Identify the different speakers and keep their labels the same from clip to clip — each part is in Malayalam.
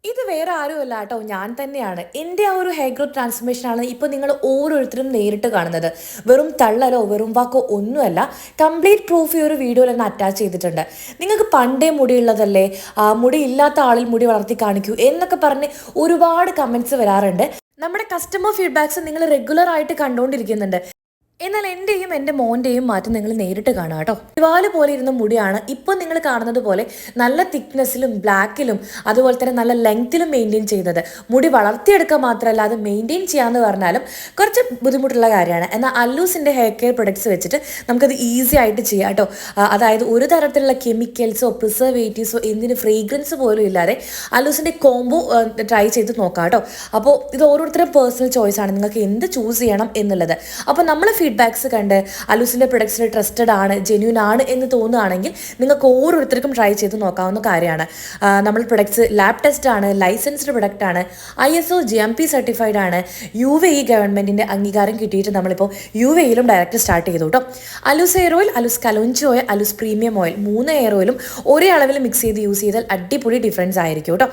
Speaker 1: ഇത് വേറെ ആരുമല്ല കേട്ടോ, ഞാൻ തന്നെയാണ്. എൻ്റെ ആ ഒരു ഹെയർ ഗ്രോത്ത് ട്രാൻസ്ഫോർമേഷനാണ് ഇപ്പോൾ നിങ്ങൾ ഓരോരുത്തരും നേരിട്ട് കാണുന്നത്. വെറും തള്ളലോ വെറും വാക്കോ ഒന്നുമല്ല, കംപ്ലീറ്റ് പ്രൂഫ് ഈ ഒരു വീഡിയോയിൽ തന്നെ അറ്റാച്ച് ചെയ്തിട്ടുണ്ട്. നിങ്ങൾക്ക് പണ്ടേ മുടിയുള്ളതല്ലേ, മുടി ഇല്ലാത്ത ആളിൽ മുടി വളർത്തി കാണിക്കൂ എന്നൊക്കെ പറഞ്ഞ് ഒരുപാട് കമൻറ്റ്സ് വരാറുണ്ട്. നമ്മുടെ കസ്റ്റമർ ഫീഡ്ബാക്ക്സ് നിങ്ങൾ റെഗുലർ ആയിട്ട് കണ്ടുകൊണ്ടിരിക്കുന്നുണ്ട്. എന്നാൽ എൻ്റെയും എൻ്റെ മോൻ്റെയും മാറ്റം നിങ്ങൾ നേരിട്ട് കാണാം കേട്ടോ. ഒരുപാട് പോലെ ഇരുന്ന മുടിയാണ് ഇപ്പോൾ നിങ്ങൾ കാണുന്നത് പോലെ നല്ല തിക്നെസ്സിലും ബ്ലാക്കിലും അതുപോലെ തന്നെ നല്ല ലെങ്ത്തിലും മെയിൻറ്റെയിൻ ചെയ്യുന്നത്. മുടി വളർത്തിയെടുക്കുക മാത്രമല്ല, അത് മെയിൻറ്റെയിൻ ചെയ്യാമെന്ന് പറഞ്ഞാലും കുറച്ച് ബുദ്ധിമുട്ടുള്ള കാര്യമാണ്. എന്നാൽ അല്ലൂസിൻ്റെ ഹെയർ കെയർ പ്രൊഡക്ട്സ് വെച്ചിട്ട് നമുക്കത് ഈസി ആയിട്ട് ചെയ്യാം കേട്ടോ. അതായത് ഒരു തരത്തിലുള്ള കെമിക്കൽസോ പ്രിസർവേറ്റീവ്സോ എന്തിന് ഫ്രേഗ്രൻസ് പോലും ഇല്ലാതെ അല്ലൂസിൻ്റെ കോംബോ ട്രൈ ചെയ്ത് നോക്കാം കേട്ടോ. അപ്പോൾ ഇത് ഓരോരുത്തരുടെ പേഴ്സണൽ ചോയ്സാണ്, നിങ്ങൾക്ക് എന്ത് ചൂസ് ചെയ്യണം എന്നുള്ളത്. അപ്പോൾ നമ്മൾ ഫീഡ്ബാക്സ് കണ്ട് അലൂസിൻ്റെ പ്രൊഡക്ട്സിൽ ട്രസ്റ്റഡ് ആണ്, ജെന്യൂൻ ആണ് എന്ന് തോന്നുകയാണെങ്കിൽ നിങ്ങൾക്ക് ഓരോരുത്തർക്കും ട്രൈ ചെയ്ത് നോക്കാവുന്ന കാര്യമാണ്. നമ്മൾ പ്രൊഡക്ട്സ് ലാബ് ടെസ്റ്റ് ആണ്, ലൈസൻസ്ഡ് പ്രൊഡക്റ്റ് ആണ്, ISO GMP സർട്ടിഫൈഡ് ആണ്, UAE ഗവൺമെൻറ്റിൻ്റെ അംഗീകാരം കിട്ടിയിട്ട് നമ്മളിപ്പോൾ UAEയിലും ഡയറക്റ്റ് സ്റ്റാർട്ട് ചെയ്തു കേട്ടോ. അലൂസ് air oil, അലൂസ് kalonji oil, അലൂസ് premium oil, 3 air ഓയിലും ഒരേ അളവിൽ മിക്സ് ചെയ്ത് യൂസ് ചെയ്താൽ അടിപൊളി ഡിഫറൻസ് ആയിരിക്കും കേട്ടോ.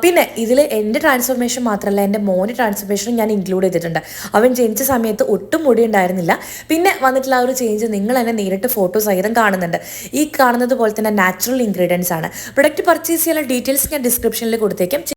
Speaker 1: പിന്നെ ഇതിൽ എൻ്റെ ട്രാൻസ്ഫോർമേഷൻ മാത്രമല്ല, എൻ്റെ മോൻ്റെ ട്രാൻസ്ഫോർമേഷനും ഞാൻ ഇൻക്ലൂഡ് ചെയ്തിട്ടുണ്ട്. അവൻ ജനിച്ച സമയത്ത് ഒട്ടും മുടി ഉണ്ടായിരുന്നില്ല. പിന്നെ വന്നിട്ടുള്ള ആ ഒരു ചേഞ്ച് നിങ്ങൾ തന്നെ നേരിട്ട് ഫോട്ടോ സഹിതം കാണുന്നുണ്ട്. ഈ കാണുന്നത് പോലെ തന്നെ നാച്ചുറൽ ഇൻഗ്രീഡിയൻസ് ആണ്. പ്രൊഡക്റ്റ് പർച്ചേസ് ചെയ്യാനുള്ള ഡീറ്റെയിൽസ് ഞാൻ ഡിസ്ക്രിപ്ഷനിൽ കൊടുത്തേക്കാം.